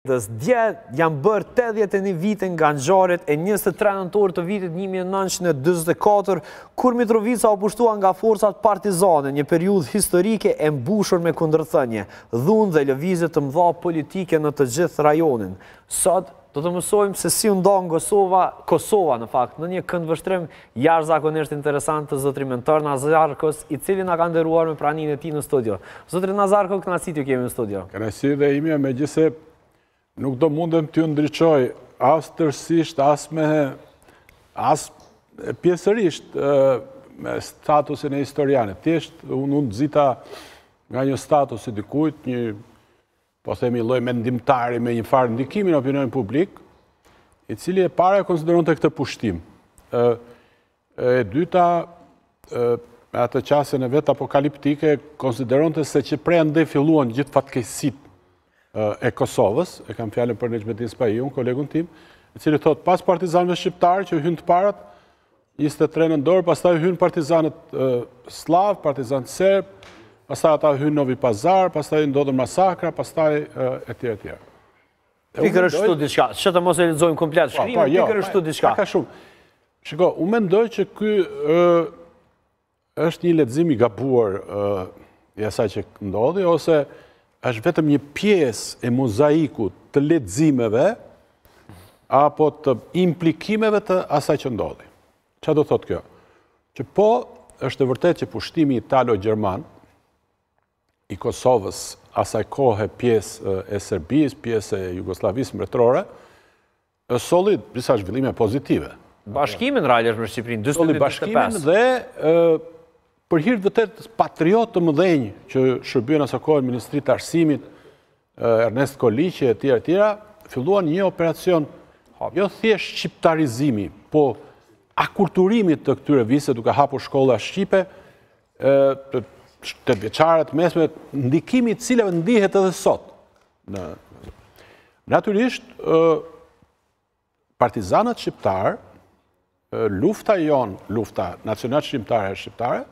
Dje janë bërë 81 vite nga ngjarjet e 23 nëntor të vitit 1944, kur Mitrovica u pushtua nga forcat partizane, një periudhë historike e mbushur me kundërthënie, dhunë dhe lëvizje të mëdha politike në të gjithë rajonin. Sot do të mësojmë se si u ndon Kosova në fakt, në një këndvështrim jashtëzakonisht interesant të zotrit mentor Nazarkos, i cili na ka nderuar me praninë e tij në studio. Zotri Nazarko, kënaqësi t'ju kemi në studio. Kënaqësi dhe ime, megjithëse nuk do mundem t'ju ndriçoj as tërësisht, as pjesërisht me statusin e historianit. Thjesht unë nxita nga një status i dikujt, një, po themi, lloj mendimtari me një farë ndikimi në opinionin publik, i cili e para e konsideronte këtë pushtim. E dyta, me atë qasjen e vet apokaliptike, konsideronte se që prej andej filluan gjithë fatkeqësitë e Kosovës, e kam fjallën për Necmetin Spahiun, kolegun tim, i cili thot, pas partizanëve shqiptarë që hynë të parat, 23 nëntor, pastaj hynë partizanët slav, partizanët serb, pastaj ata hynë Novi Pazar, pastaj ndodhën masakra, pastaj etj etj. Pikërisht kështu diçka, që të mos e lexojmë komplet shkrimin, pikërisht kështu diçka. Ka shumë. Shiko, unë mendoj që ky është një lexim i gabuar i asaj që ndodhi, ose është vetëm një pjesë e mozaikut të leximeve apo të implikimeve të asaj që ndodhi. Çfarë do thotë kjo? Që po është e vërtetë që pushtimi italo-gjerman i Kosovës asaj kohe pjesë e Serbisë, pjesë e Jugosllavisë mbretërore, solli disa zhvillime pozitive. Bashkimin realisht me Shqipërinë, solli bashkimin dhe për hir vërtet patriot të mëdhenj që shërbyen asaj kohe Ministrisë të Arsimit, Ernest Koliqi e tjera, filluan një operacion jo thjesht shqiptarizimi, po akulturimit të këtyre vise duke hapur shkolla shqipe, të vjeçare të mesme, ndikimi i cilave ndihet edhe sot. Natyrisht, partizanët shqiptar, lufta jonë, lufta nacional shqiptare,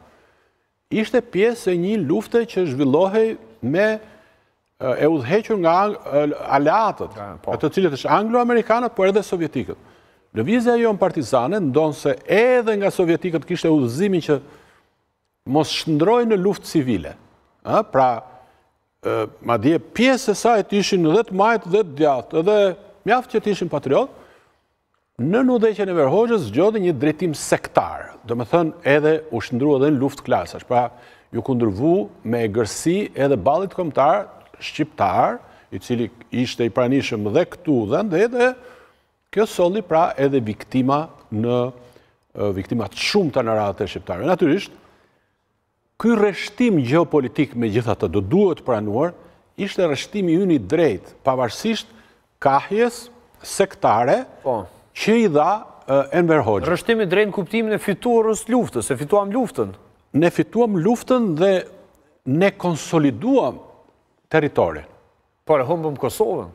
ishte pjesë e një lufte që zhvillohej me e udhëhequr nga aleatët, të cilët është anglo-amerikanët, por edhe sovjetikët. Lëvizja jonë partizane ndonse edhe nga sovjetikët kishte udhëzimin që mos shndrojnë në luftë civile. Pra, madje pjesë e saj të ishin dhe të majtë dhe të djathtë, edhe mjaft që të ishin patriot, në udhëheqjen e Enver Hoxhës zgjodhi një drejtim sektar, do të thënë edhe u shndrua edhe në luftë klasash, pra ju kundërvu me egërsi edhe ballit kombëtar shqiptar, i cili ishte i pranishëm dhe këtu dhe kjo solli pra edhe viktimat shumëta në radhët e shqiptarëve. Natyrisht, ky rreshtim gjeopolitik megjithatë do duhet pranuar, ishte rreshtimi ynë i drejtë, pavarësisht kahjes sektare, që i dha Enver Hoxha. Rrështimi drejt në kuptimin e fituarës luftës, se fituam luftën. Ne fituam luftën dhe ne konsoliduam territorin. Por e humbëm Kosovën.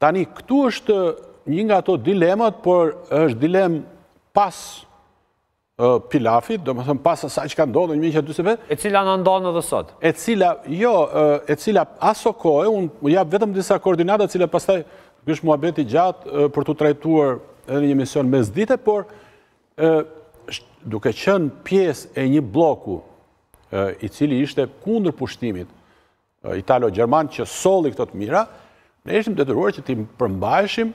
Tani, këtu është një nga ato dilemat, por është dilem pas pilafit, do më thëmë pas asaj që ka ndodhur në 1940. E cila në ndonë edhe sot? E cila aso kohë, unë jap vetëm disa koordinata, cila pastaj kështë muhabeti gjatë për të trajtuar edhe një mision mes dite, por duke qenë pjesë e një bloku i cili ishte kundër pushtimit italo-gjerman që solli këto të mira, ne ishim detyruar që t'i përmbajshim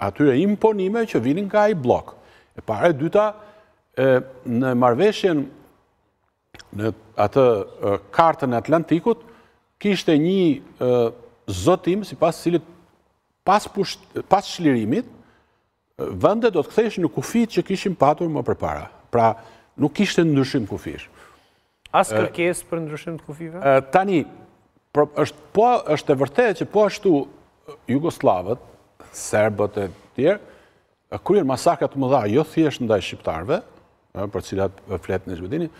atyre imponime që vinin nga ai blok. E para, e dyta, në marrëveshjen në atë kartën e Atlantikut, kishte një zotim sipas cilit pas çlirimit vendet do të ktheheshin në kufit që kishin patur më përpara. Pra, nuk kishte ndryshim kufish. As kërkesë për ndryshim të kufive? Tani, është e vërtetë që po ashtu jugoslavët, serbët e tjerë, kryen masakra të mëdha jo thjesht ndaj shqiptarëve, për cilat flet Necmetini,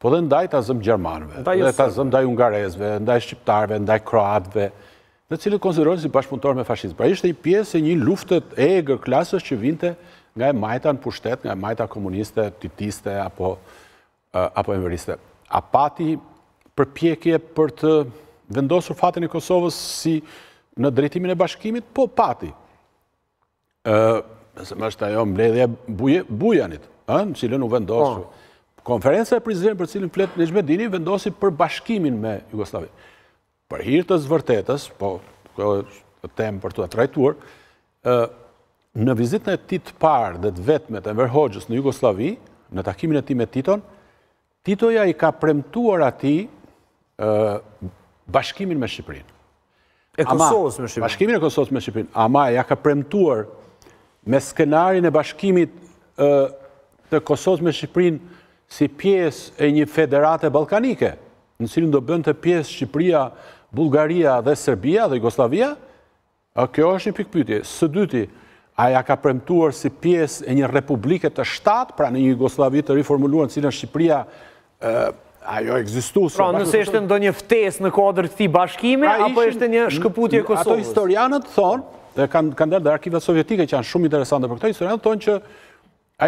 po dhe ndaj tazëm gjermanëve, dhe tazëm ndaj hungarezëve, ndaj shqiptarëve, ndaj kroatëve, dhe cilët konsiderohen si bashkëpunëtor me fashizëm. Pra ishte një pjesë e një lufte e egër klasës që vinte nga e majta në pushtet, nga e majta komuniste, titiste apo enveriste. A pati përpjekje për të vendosur fatin e Kosovës si në drejtimin e bashkimit, po pati. Nëse më është ajo mbledhja Bujanit, në cilën u vendosu. Konferenca e Prizrenit për cilën flet Nexhmedini vendosi për bashkimin me Jugosllavi. Për hir të vërtetës, po kjo është temë për të trajtuar, në vizitën e tij të parë dhe të vetme të Enver Hoxhës në Jugosllavi, në takimin e tij me Titon, Titoja i ka premtuar atij bashkimin me Shqipërinë. E Kosovës me Shqipërinë. Bashkimin e Kosovës me Shqipërinë, ama ja ka premtuar me skenarin e bashkimit të Kosovës me Shqipërinë si pjesë e një federate balkanike, në cilën do bënte pjesë Shqipëria, Bullgaria dhe Serbia dhe Jugoslavia, kjo është një pikë pyetje. Së dyti, a ja ka premtuar si pjesë e një republike të shtatë, pra në një Jugoslavi të riformuluar në cilën Shqipëria ajo ekzistuese. Pra, nëse ishte ndonjë ftesë në kuadër të këtij bashkimi, apo ishte një shkëputje e Kosovës? Ato historianët thonë, dhe kanë dalë dhe arkivat sovjetike që janë shumë interesante për këto, historianët thonë që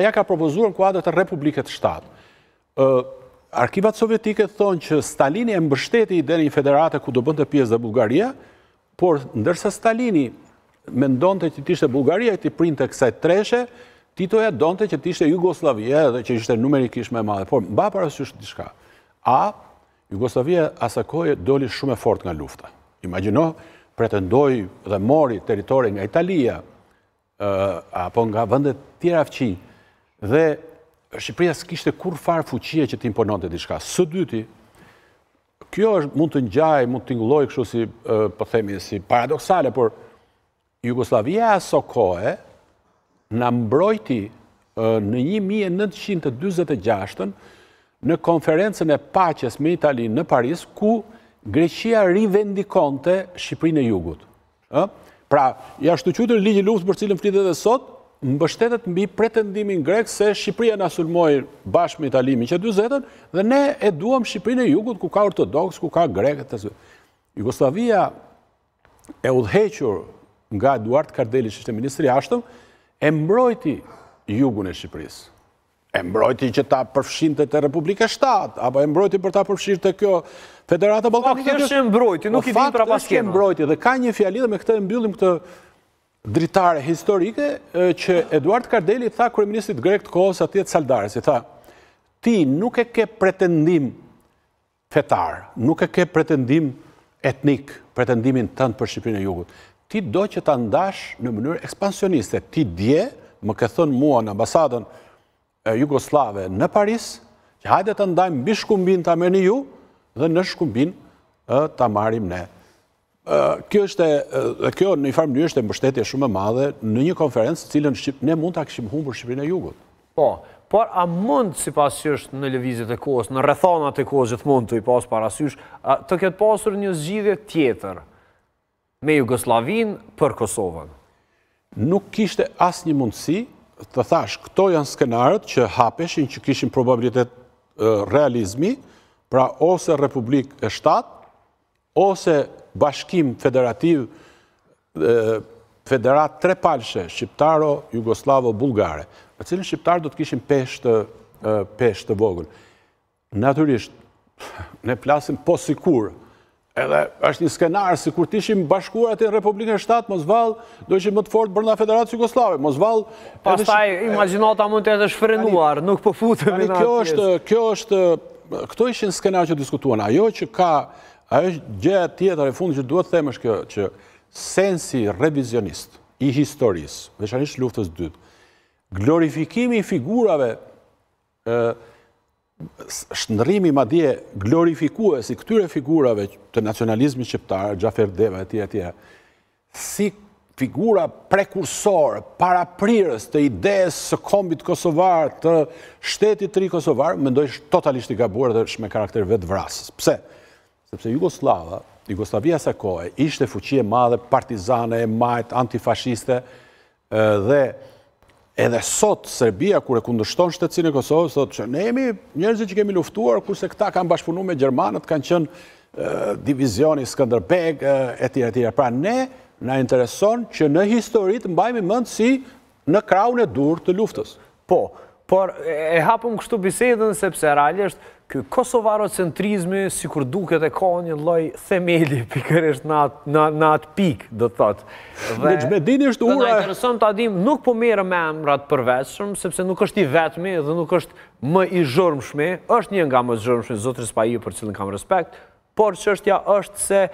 aja ka propozuar në kuadër të republike të shtatë. Arkivat sovjetike thonë që Stalini e mbështeti idenë një federate ku do bënte pjesë dhe Bullgaria, por ndërsa Stalini mendonte që t'ishte Bullgaria i t'i printe kësaj treshe, Titoja donte që t'ishte Jugoslavia dhe që ishte numerikisht më e madhe. Por mba parasysh diçka. Jugoslavia asaj kohe doli shumë e fortë nga lufta. Imagjino, pretendoi dhe mori territori nga Italia apo nga vende tjera fqinj dhe Shqipëria s'kishte kur farë fuqie që t'impononte diçka. Së dyti, kjo mund të ngjajë, mund të tingëllojë kështu si po themi si paradoksale, por Jugoslavia asaj kohe na mbrojti në 1946 në konferencën e paqes me Italinë në Paris, ku Greqia rivendikonte Shqipërinë e Jugut. Pra, ja është quajtur ligji i luftës për cilën flitet edhe sot, mbështetet mbi pretendimin grek se Shqipëria na sulmoi bashkë me Italinë që 40-ën dhe ne e duam Shqipërinë e Jugut ku ka ortodoks, ku ka grekët. Jugoslavia e udhëhequr nga Eduard Kardeli, që ishte ministri i jashtëm, e mbrojti jugun e Shqipërisë. E mbrojti që ta përfshinte te Republika Shtatë, apo e mbrojti për ta përfshirë te kjo Federata Ballkanike. Kjo është mbrojti, nuk i vjen pra pas skema. Mbrojti dhe ka një fjali dhe me këtë e mbyllim këtë dritare historike që Eduard Kardeli tha kryeministrit grek të kohës atij Saldares, i tha: "Ti nuk e ke pretendim fetar, nuk e ke pretendim etnik, pretendimin tënd për Shqipërinë e Jugut. Ti do që ta ndash në mënyrë ekspansioniste. Ti dje më ke thënë mua në ambasadën jugoslave në Paris, që hajde të ndajmë mbi shkumbin ta merrni ju dhe në shkumbin ta marrim ne." Kjo në një farë mënyrë është mbështetje shumë e madhe në një konferencë cilën ne mund ta kishim humbur Shqipërinë e Jugut. Po, por a mund sipas që është në lëvizjet e kohës, në rrethonat e kohës gjithmonë të i pas parasysh, të ketë pasur një zgjidhje tjetër me Jugosllavinë për Kosovën? Nuk kishte asnjë mundësi, të thash, këto janë skenarët që hapeshin, që kishin probabilitet realizmi, pra ose Republikë e Shtatë, ose bashkim federativ, federat trepalshe, shqiptaro, jugoslavo, bulgare, për cilën shqiptarë do të kishin peshë të vogël. Natyrisht, ne plasim po sikur, edhe është një skenar, si kur t'ishim bashkuar atë në Republikën e Shtatë, mos vallë do ishim më të fortë brenda Federatës Jugoslave, mos vallë... Pastaj, imagjinata mund të jetë shfrenuar, nuk po futemi në atë pjesë. Këto ishin skenar që diskutuan. Ajo që ka, ajo gjëja tjetër e fundit që duhet të them është kjo, që sensi revizionist i historisë, veçanërisht luftës së dytë, glorifikimi i figurave, shndrrimi madje glorifikues i këtyre figurave të nacionalizmit shqiptar, Xhafer Deva etj. Si figura prekursore, paraprirës të idesë së kombit kosovar, të shtetit të ri kosovar, mendoj totalisht i gabuar dhe me karakter vetvrasës. Pse? Sepse Jugoslavia së kohe ishte fuqi e madhe, partizane, e majt, antifashiste, dhe edhe sot Serbia, kur e kundërshton shtetësinë e Kosovës, thotë që ne jemi njerëzit që kemi luftuar, kurse këta kanë bashkëpunuar me gjermanët, kanë qenë divizioni Skënderbeg, etj. Pra ne na intereson që në histori të mbajmë mend si në krahun e dur të luftës. Po, Por e hapëm kështu bisedën sepse realisht ky kosovarocentrizmi sikur duket e ka një lloj themeli pikërisht në atë pikë, do të thotë. Dhe Xhmedini është ura. Na intereson ta dim, nuk po merrem me emrat përveçshëm, sepse nuk është i vetmi dhe nuk është më i zhurmshmi, është një nga më të zhurmshëm zotri Spahi për cilën kam respekt, por çështja është se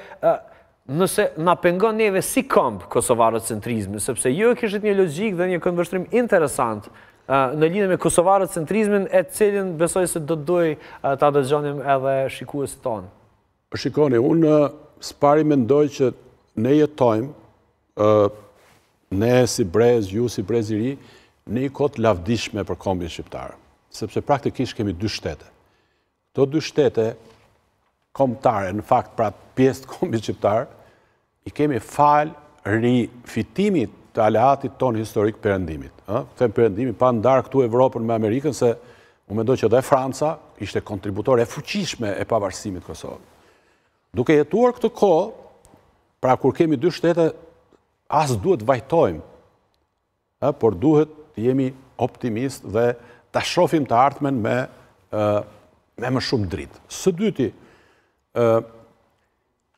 nëse na pengon neve si këmbë kosovarocentrizmi, sepse ju kishit një logjik dhe një këndvështrim interesant në lidhje me kosovarocentrizmin, e cilin besoj se do të doj ta dëgjonim edhe shikuesit tonë. Shikoni, unë s'pari mendoj që ne jetojmë, ne si brez, ju si brez i ri, në një kohë të lavdishme për kombin shqiptar, sepse praktikisht kemi dy shtete. Këto dy shtete kombëtare, në fakt pra pjesë të kombit shqiptar, i kemi falë rifitimit të aleatit tonë historik perëndimit. Këtë perëndimi pa ndarë këtu Evropën me Amerikën, se unë mendoj që dhe Franca ishte kontributore e fuqishme e pavarësimit Kosovë. Duke jetuar këtë kohë, pra kur kemi dy shtete, as duhet vajtojmë, por duhet të jemi optimist dhe ta shohim të ardhmen me më shumë dritë. Së dyti,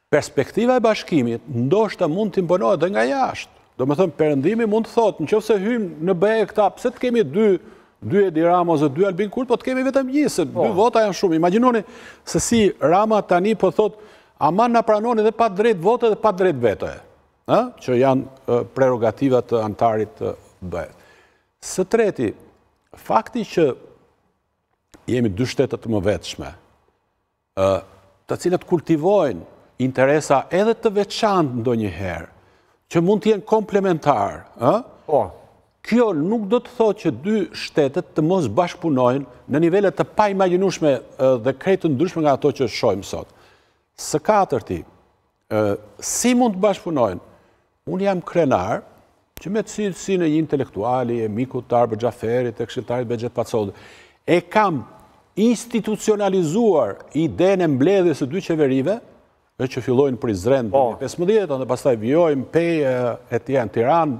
perspektiva e bashkimit ndoshta mund të imponohet dhe nga jashtë. Do me thëmë, perëndimi mund të thotë, nëse hymë në BE këta, pse të kemi dy Edi Rama ose dy Albin Kurti, po të kemi vetëm një, se dy vota janë shumë. Imagjinoni se si Rama tani po thotë, ama na pranoni dhe pa drejt vote dhe pa drejt vetoje, që janë prerogativat të antarit të BE. Së treti, fakti që jemi dy shtetet të mëvetshme, të cilët kultivojnë interesa edhe të veçantë ndonjëherë, që mund të jenë komplementar. Kjo nuk do të thotë që dy shtetet të mos bashkëpunojnë në nivelet të pa imagjinueshme dhe krejt të ndryshme nga ato që shohim sot. Së katërti, si mund të bashkëpunojnë? Unë jam krenar që me të cilësinë e një intelektuali, e miku të Arbe Xhaferit, e këshilltarit Bexhet Pacolli, e kam institucionalizuar idenë e mbledhjes së dy qeverive, që fillojnë për Prizren 2015, dhe pastaj vjojnë Pej e tjenë Tiranë,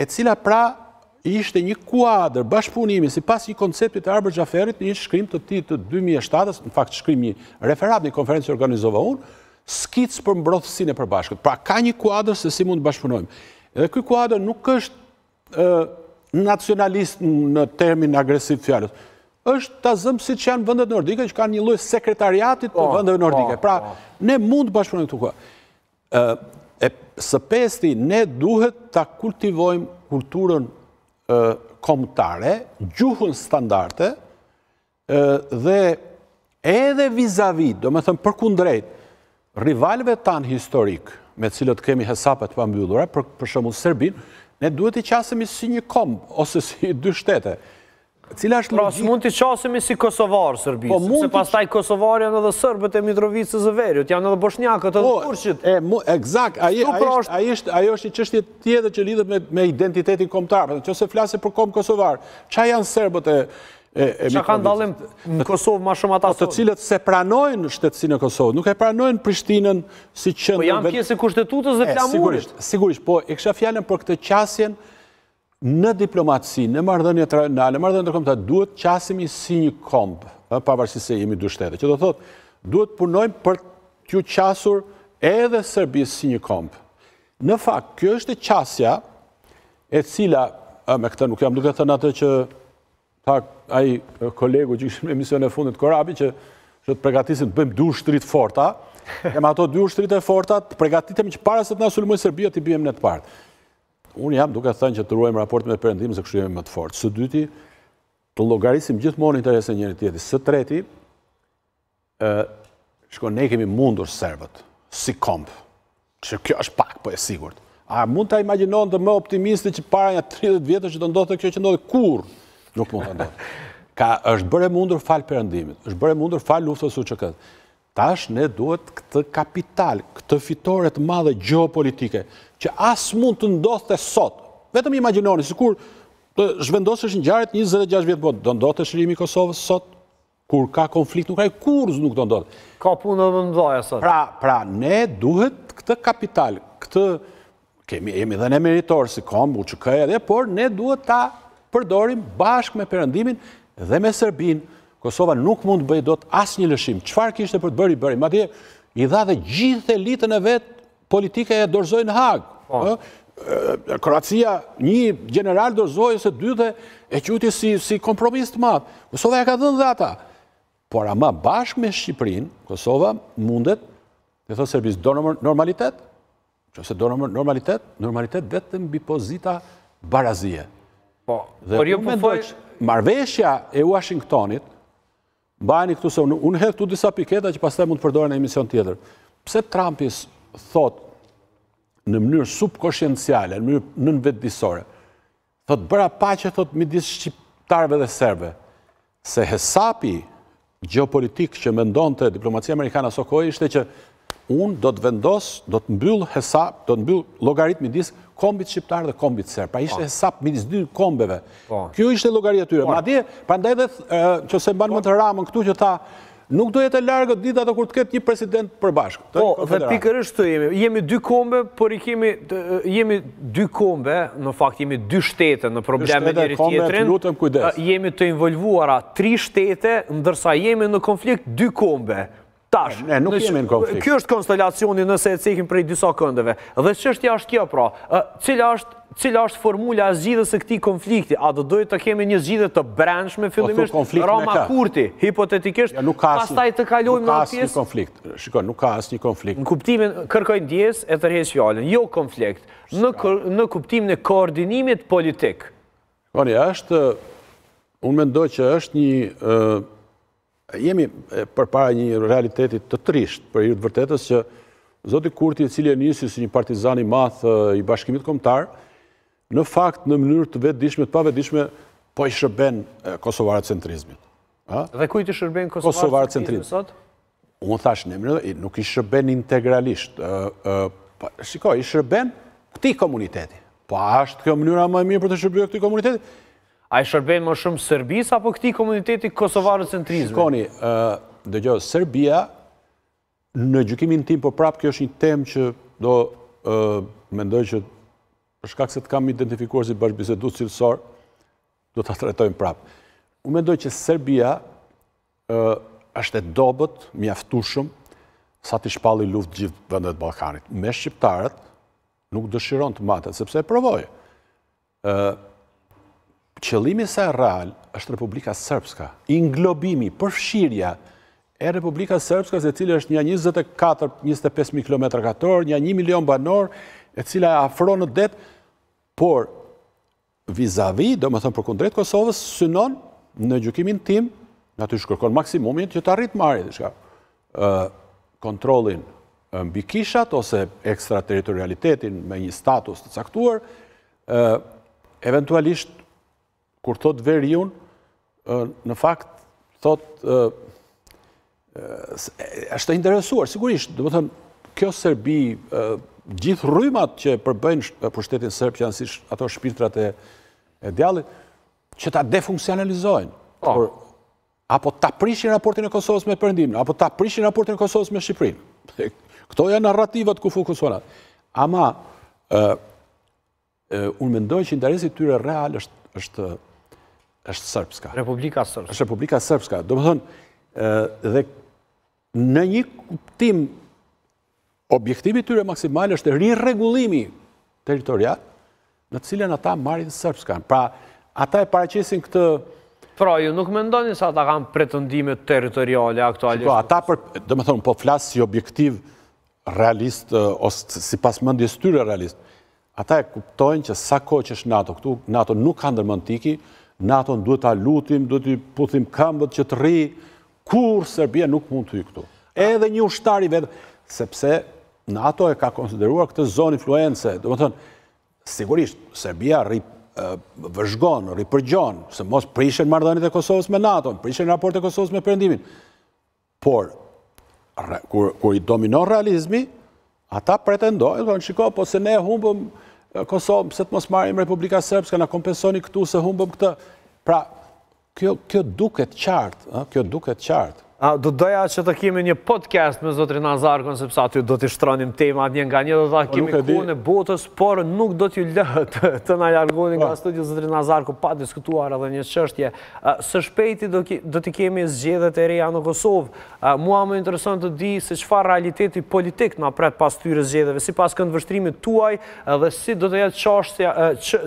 e cila pra ishte një kuadër bashkëpunimi si pas një konceptit të Arbe Xhaferit, një shkrim të ti të 2007, në fakt shkrim një referat një konferencë që organizova unë, skic për mbrodhësinë e përbashkët. Pra ka një kuadër se si mund të bashkëpunojmë. Edhe ky kuadër nuk është nacionalist në termin agresiv fjalës, është ta zëmë si që janë vëndet nordike, që kanë një lloj sekretariatit të vëndeve nordike. Pra, ne mund të bashkëpunojmë këtu kohë. Së pesti, ne duhet ta kultivojmë kulturën kombëtare, gjuhën standarde, dhe edhe vis-a-vis, do me thëmë përkundrejt, rivalëve tanë historik, me cilët kemi hesapet pa mbyllura, për shembull Serbin, ne duhet i qasemi si një kombë, ose si dy shtete. Pra, së mund t'i qasemi si Kosovarë Sërbisë, se pastaj Kosovarë janë edhe Sërbët e Mitrovicës e Veriut, janë edhe Boshnjakët edhe Turqit. Exact, ajo është një çështje tjetër që lidhet me identitetin kombëtar. Nëse flasim për kombë Kosovar, ç'a janë Serbët e Mitrovicës? Ç'a kanë dallim në Kosovë më shumë ata të cilët se pranojnë shtetësinë e Kosovës, nuk e pranojnë Prishtinën si qendër. Po janë pjesë e kushtetutës dhe flamurit. Sigurisht, po e kisha fjalën për këtë qasjen. Në diplomatësi, në marrëdhënie tradicionale, në marrëdhënie ndërkombëtare, duhet qasemi si një kombë, pavarësisht se jemi dy shtete. Që do thotë, duhet punojmë për t'ju qasur edhe Serbisë si një kombë. Në fakt, kjo është qasja e cila, me këtë nuk jam duke thënë atë që ai kolegu që ishte në emision e fundit Korabi, që të përgatisim të bëjmë dy ushtrit forta, e me ato dy ushtrit e forta, të përgatitemi që para se të na sulmojë Serbia, t'i bëjmë në të partë. Unë jam duke thënë që të ruajmë raport me perëndimin se kështu jemi më të fortë. Së dyti, të llogarisim gjithmonë interesin njëri tjetrit. Së treti, ne kemi mundur serbët si kombë. Që kjo është pak, po e sigurt. A mund ta imagjinoni të më optimistë që para një 30 vjetësh që do ndodhte kjo që ndodhi kurrë? Nuk mund të ndodhë. Është bërë mundur fal perëndimit, është bërë mundur fal luftës së UÇK-s. Tash ne duhet këtë kapital, këtë fitore të madhe gjeopolitike, që as mund të ndodhte sot. Vetëm imagjinoni, sikur të zhvendosësh ngjarjet 26 vjet po do ndodhte shrimi i Kosovës sot, kur ka konflikt, nuk ka kurrë nuk do ndodhte. Ka punë më të mëdha sot. Pra ne duhet këtë kapital, jemi dhe ne meritor si kombë, UÇK-ja, por ne duhet ta përdorim bashkë me Perëndimin dhe me Serbinë. Kosova nuk mund të bëjë dot asnjë lëshim. Çfarë kishte për të bërë, bëri. Madje i dha dhe gjithë elitën e vet politike e dorëzoi në Hag. Kroacia, një general dorëzoi ose dy dhe e quti si kompromis të madh. Kosova ja ka dhënë dhe ata. Por ama bashkë me Shqipërinë, Kosova mundet, dhe thotë Serbisë, do normalitet? Qëse do normalitet vetëm mbi pozita barazie. Dhe unë mendoj që marrëveshja e Washingtonit, mbajeni këtu se unë hedh këtu disa piketa që pastaj mund të përdoren në emision tjetër. Pse Trumpi thot në mënyrë subkonscienciale, në mënyrë nënvetëdijsore, thot bëra paqe thot midis shqiptarëve dhe serbëve, se hesapi gjeopolitik që mendonte diplomacia amerikane aso kohë ishte që unë do të vendos, do të mbyll hesap, do të mbyll llogarit midis kombit shqiptar dhe kombit serb. Pra ishte hesap midis dy kombeve. Kjo ishte llogaria e tyre. Madje, prandaj edhe nëse mban mend Ramën këtu që tha nuk do jetë e largët dita kur të ketë një president përbashkët. Dhe pikërisht të jemi dy kombe, por jemi dy kombe, në fakt jemi dy shtete në probleme njëri tjetrin, jemi të involvuara 3 shtete, ndërsa jemi në konflikt 2 kombe. Tash, nuk jemi në konflikt. Kjo është konstelacioni nëse e cekim prej disa këndeve. Dhe çështja është kjo pra, cila është formula e zgjidhjes së këtij konflikti? A do dojë të kemi një zgjidhje të brendshme fillimisht Rama Kurti, hipotetikisht, pastaj të kalojmë në atë pjesë? Konflikt. Shikoj, nuk ka asnjë konflikt. Në kuptimin kërkoj ndjes e tërheq fjalën, jo konflikt, në kuptimin e koordinimit politik. Shikoni, unë mendoj që është një jemi përpara një realiteti të trisht për hir të vërtetës që zoti Kurti, i cili e nisi si një partizan i madh i Bashkimit Kombëtar, në fakt në mënyrë të vetëdijshme, të pavetëdijshme, po i shërben kosovarocentrizmit. Dhe kujt i shërben kosovarocentrizmit sot? Unë thash nuk i shërben integralisht. Shikoj, i shërben këtij komuniteti. Po a është kjo mënyra më e mirë për të shërbyer këtij komuniteti? A i shërben më shumë Serbisë apo këtij komuniteti kosovarocentrizmit? Shikoni, dëgjoj, Serbia, në gjykimin tim, po prapë kjo është një temë që do mendoj që për shkak se të kam identifikuar si bashkëbisedues cilësor, do ta trajtojmë prapë. Unë mendoj që Serbia është e dobët, mjaftueshëm, sa të shpalli luftë gjithë vendet e Ballkanit. Me shqiptarët nuk dëshiron të matet, sepse e provoi. Qëllimi sa real është Republika Srpska, inglobimi, përfshirja e Republika Srpska, e cila është një 24-25.000 km2, një 1 milion banor, e cila e afron në det, por vis-a-vis, do më thëmë për kundrejt Kosovës, synon në gjykimin tim, në aty shkërkon maksimumin, që të arrit marrë kontrollin mbi kishat, ose ekstraterritorialitetin me një status të caktuar, eventualisht kur thot veriun, në fakt thot është interesuar, sigurisht, do të thënë, kjo Serbi, gjithë rrymat që përbëjnë për shtetin serb, që janë si ato shpirtrat e djallit, që ta defunksionalizojnë. Apo ta prishin raportin e Kosovës me Perëndimin, apo ta prishin raportin e Kosovës me Shqipërinë. Këto janë narrativat ku fokusohen. Ama, unë mendoj që interesi tyre real është srpska. Republika Srpska. Është Republika Srpska. Do më thonë, dhe në një kuptim, objektivi tyre maksimal është rirregullimi territorial, në cilën ata marrin Srpskan. Pra, ata e paraqesin këtë... Pra, ju nuk mendoni se ata kanë pretendime territoriale aktualisht? Ata, do më thonë, po flasë si objektiv realist, ose si pas mendjes tyre realist, ata e kuptojnë që sa kohë që është NATO, këtu NATO nuk ka ndërmend tiki, NATO duhet ta lutim, duhet të puthim këmbët që të rri, kur Serbia nuk mund të hyjë këtu. Edhe një ushtar i vetë, sepse NATO e ka konsideruar këtë zonë influence, do të thonë, sigurisht Serbia vëzhgon, ripërgjon, se mos prishen marrëdhëniet e Kosovës me NATO, prishen raportet e Kosovës me Perëndimin. Por kur i dominon realizmi, ata pretendojnë, thonë, shiko, po se ne humbëm Kosovë, pse të mos marrim Republika Srpska, na kompensoni këtu se humbëm këtë. Pra, kjo duket qartë, kjo duket qartë. Do doja që të kemi një podcast me zotrin Nazarkon, sepse aty do t'i shtronim temat një nga një, do t'a kemi kohën e botës, por nuk do t'ju lë të na largoni nga studio zotrin Nazarko pa diskutuar edhe një çështje. Së shpejti do t'i kemi zgjedhjet e reja në Kosovë. Mua më intereson të di se çfarë realiteti politik na pret pas këtyre zgjedhjeve, sipas këndvështrimit tuaj, dhe si do të jetë çështja,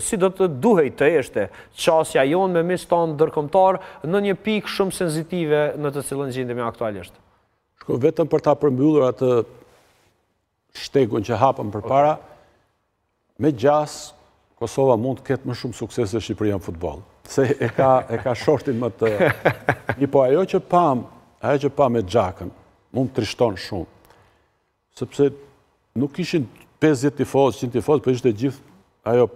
si do të duhej të ishte çështja jonë me miq tonë ndërkombëtar në një pikë shumë sensitive në të cilën gjendemi aktualisht. Shko, vetëm për ta përmbyllur atë shtegun që hapëm përpara, me gjas, Kosova mund të ketë më shumë sukses se Shqipëria në futboll. Se e ka shortin më të... Po ajo që pam me Gjakën, mund të trishton shumë. Sepse nuk ishin 50 tifozë, 100 tifozë, për ishte gjithë ajo...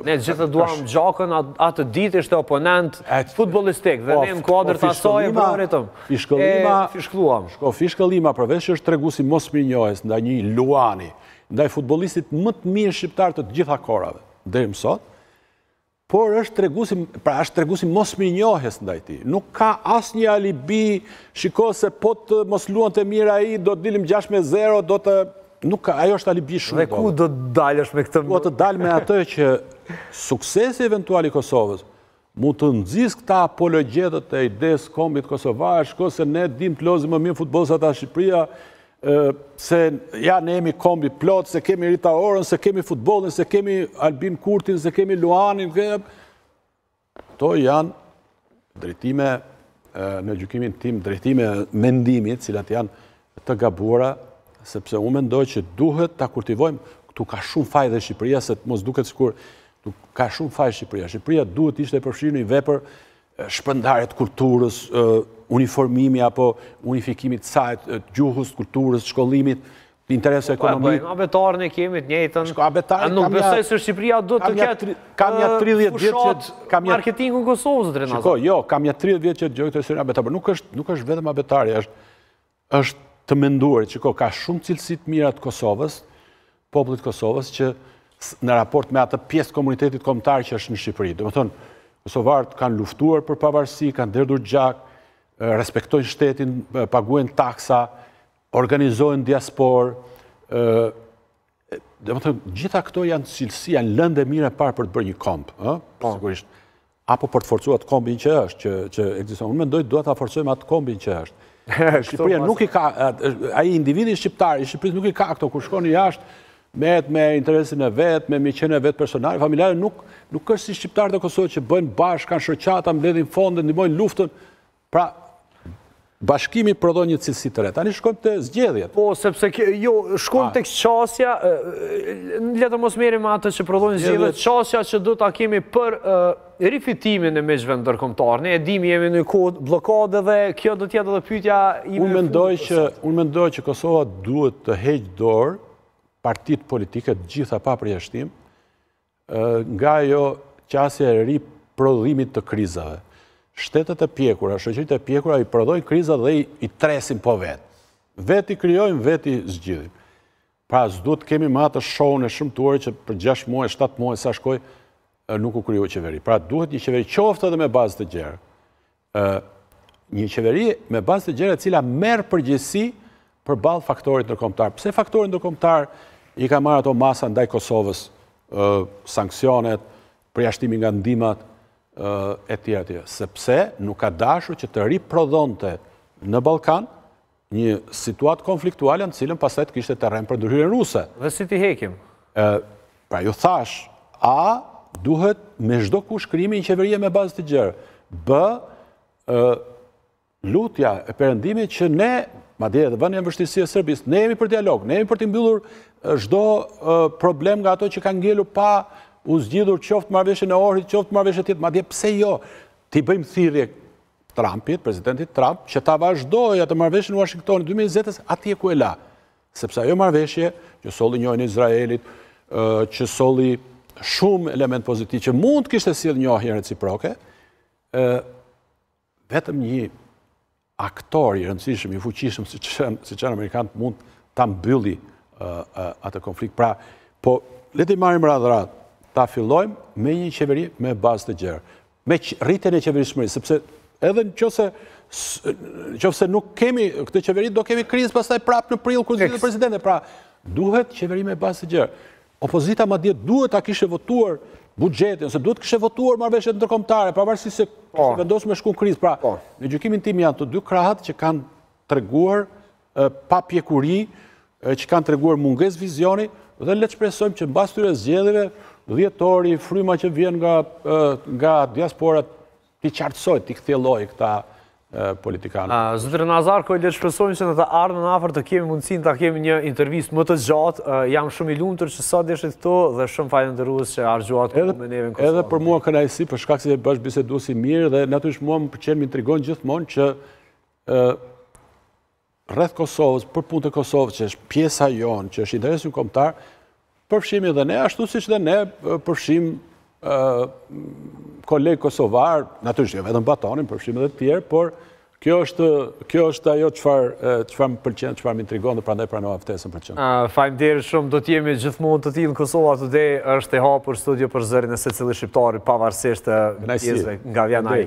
Ne gjithë të duam Gjakën, atë ditë ishte oponent futbolistik, dhe ne në kuadrë të asaj e përëritëm. Fishkëlluam. Fishkëllima, përveç që është treguesi mos mirënjohjes ndaj një Luani, ndaj futbollistit më të mirë shqiptar të gjitha kohërave, deri më sot, por është treguesi mos mirënjohjes ndaj tij. Nuk ka asnjë alibi, shiko se po të mos luante mirë ai, do të dilim 6-0, do të... Nuk ka, ajo është alibi shumë. Dhe ku do të dalësh me këtë? Do të dalë me atë që suksesi eventual i Kosovës mund të nxjisë këta apologjetët e idesë kombit kosovar, shko se ne dim të lozim më mirë futboll se ata Shqipëria, se ja ne jemi kombi plot, se kemi Rita Orën, se kemi futbollin, se kemi Albin Kurtin, se kemi Luanin. To janë drejtime, në gjykimin tim, drejtime mendimit, cilat janë të gabuara, sepse unë mendoj që duhet ta kultivojmë, këtu ka shumë faj dhe Shqipëria, se mos duket sikur ka shumë faj Shqipëria. Shqipëria duhet ishte përfshirë një vepër shpërndarje të kulturës, uniformimi apo unifikimit të saj, gjuhës, kulturës, shkollimit, interesi ekonomik. Abetarën e kemi të njëjtën. Nuk besoj se Shqipëria do të ketë fushat marketingun Kosovës, Drenazar. Shiko, jo, kam ja 30 vjet që dëgjoj këtë histori abetar, por nuk është vetëm abetarja, është të menduarit, që ka shumë cilësit mira të Kosovës, popullit Kosovës, që në raport me atë pjesë komunitetit kombëtar që është në Shqipëri. Do të thonë, kosovarët kanë luftuar për pavarësi, kanë derdhur gjak, respektojnë shtetin, paguajnë taksa, organizojnë diasporë. Do të thonë, gjitha këto janë cilësi, janë lëndë mira parë për të bërë një kombë, sigurisht. Apo për të forcuar atë kombin që është, që ekziston. Unë mendoj duhet ta forcojmë atë kombin që është. Shqipëria nuk i ka, ai individi shqiptar i Shqipërisë nuk i ka këto, kur shkoni jashtë, merret me interesin e vet, me miqen e vet personale, familjare, nuk është si shqiptarët e Kosovës që bëjnë bashkë, kanë shoqata, mbledhin fonde, ndihmojnë luftën. Pra, bashkimi prodhon një cilësi të re. Tani shkojmë te zgjedhjet. Po, sepse shkojmë tek qasja, le të mos merrim atë që prodhojnë zgjedhjet, qasja që do ta kemi për rifitimin e miqve ndërkombëtar. Ne e dimi jemi në kohë bllokade dhe kjo do të jetë edhe pyetja ime. Unë mendoj që Kosova duhet të heqë dorë partitë politike të gjitha pa përjashtim nga ajo qasja e ri prodhimit të krizave. Shtetet e pjekura, shoqëritë e pjekura i prodhojnë kriza dhe i tresin po vetë. Vetë i krijojnë, vetë i zgjidhin. Pra, s'duhet kemi më atë shohun e shëmtuar që për 6 muaj, 7 muaj sa shkoi nuk u krijoi qeveri. Pra, duhet një qeveri qoftë edhe me bazë të gjerë. Një qeveri me bazë të gjerë e cila merr përgjegjësi përballë faktorit ndërkombëtar. Pse faktori ndërkombëtar i ka marrë ato masa ndaj Kosovës, sanksionet, përjashtimi nga ndihmat e tjera, sepse nuk ka dashur që të riprodhonte në Ballkan një situatë konfliktuale në cilën pastaj të kishte terren për ndërhyrjen ruse. Dhe si ti hekim? Pra ju thash, A, duhet me çdo kush krijimi një qeverie me bazë të gjerë. B, lutja e perëndimit që ne, madje edhe vënia e vështirësi e Serbisë, ne jemi për dialog, ne jemi për të mbyllur çdo problem nga ato që kanë ngelur pa u zgjidhur qoftë marrëveshjen e Ohrit, qoftë marrëveshje tjetër, madje pse jo? Ti bëjmë thirrje Trumpit, presidentit Trump, që ta vazhdojë atë marrëveshje në Washington 2020 atje ku e la. Sepse ajo marrëveshje që solli njojën e Izraelit, që solli shumë element pozitiv që mund të kishte sjellë njohje reciproke, vetëm një aktor i rëndësishëm, i fuqishëm siç janë amerikanët mund ta mbylli atë konflikt. Pra, po le të marrim radh-radh. Ta fillojmë me një qeveri me bazë të gjerë, me rritjen e qeverisëmërisë, sepse edhe nëse qofse nuk kemi këtë qeveri, do kemi krizë pastaj prapë në prill kur zgjedhet presidenti. Pra, duhet qeveri me bazë të gjërë. Opozita madje duhet ta kishe votuar buxhetin, ose duhet kishe votuar marrëveshjet ndërkombëtare, pavarësisht se vendos me shku në krizë. Pra, në gjykimin tim janë të dy krahët që kanë treguar pa pjekuri, që kanë treguar mungesë vizioni, dhe le të shpresojmë që mbas këtyre zgjedhjeve dhjetori, fryma që vjen nga diaspora t'i qartësoj, t'i kthjelloj këta politikanë. Zotëre Nazarko, le të shpresojmë që në të ardhmen afër të kemi mundësinë ta kemi një intervistë më të gjatë. Jam shumë i lumtur që sot deshit këtu dhe shumë falënderues që harxuat kohën me neve në Kosovë. Edhe për mua kënaqësi për shkak se bësh bisedues i mirë dhe natyrisht mua më pëlqen, më intrigon gjithmonë që rreth Kosovës, për punët e Kosovës, që është pjesa jonë, që është interesi kombëtar, përfshim edhe ne, ashtu siç dhe ne përfshim kolegë kosovar, natyrisht jo vetëm Batonin, përfshim edhe të tjerë, por kjo është ajo çfarë më pëlqen, çfarë më intrigon dhe prandaj pranova ftesën për çfarë. Faleminderit shumë, do të jemi gjithmonë të tillë në Kosova Today, është e hapur studio për zërin e secilit shqiptari pavarësisht të pjesëve nga Vjenaj.